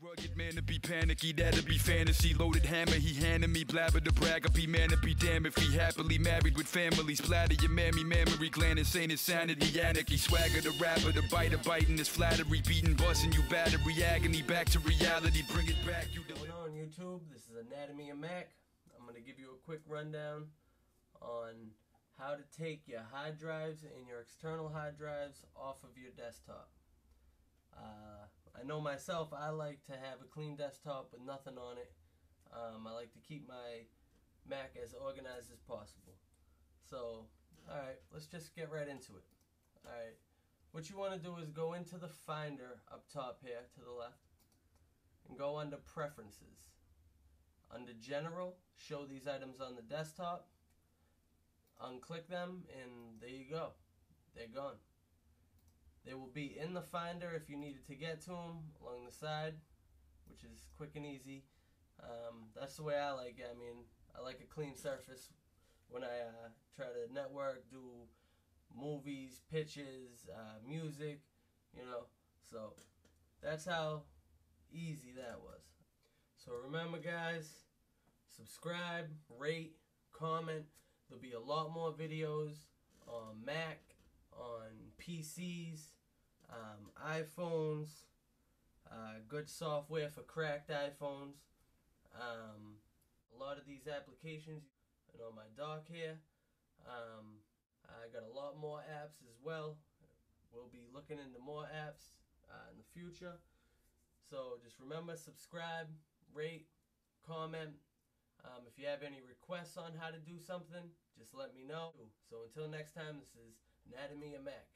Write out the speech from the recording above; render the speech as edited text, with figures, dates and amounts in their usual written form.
rugged man to be panicky, that'd be fantasy. Loaded hammer, he handed me blabber to brag. I'll be man to be damn if he happily married with family. Splatter your mammy, mammary gland, insane insanity, anarchy. Swagger the rapper, the biter, biting his flattery. Beating, busting you battery, agony. Back to reality, bring it back. You on YouTube, this is Anatomy of Mac. I'm going to give you a quick rundown on how to take your hard drives and your external hard drives off of your desktop. I know myself, I like to have a clean desktop with nothing on it. I like to keep my Mac as organized as possible. So, alright, let's just get right into it. Alright, what you want to do is go into the Finder up top here to the left and go under Preferences. Under General, show these items on the desktop. Unclick them and there you go. They're gone. They will be in the Finder if you needed to get to them along the side, which is quick and easy. That's the way I like it. I mean, I like a clean surface when I try to network, do movies, pitches, music, you know. So that's how easy that was. So remember guys, subscribe, rate, comment. There'll be a lot more videos on Mac, on PCs, iPhones, good software for cracked iPhones. A lot of these applications, and on my dock here, I got a lot more apps as well. We'll be looking into more apps in the future. So just remember, subscribe, rate, comment. If you have any requests on how to do something, just let me know. So until next time, this is Anatomy of Mac.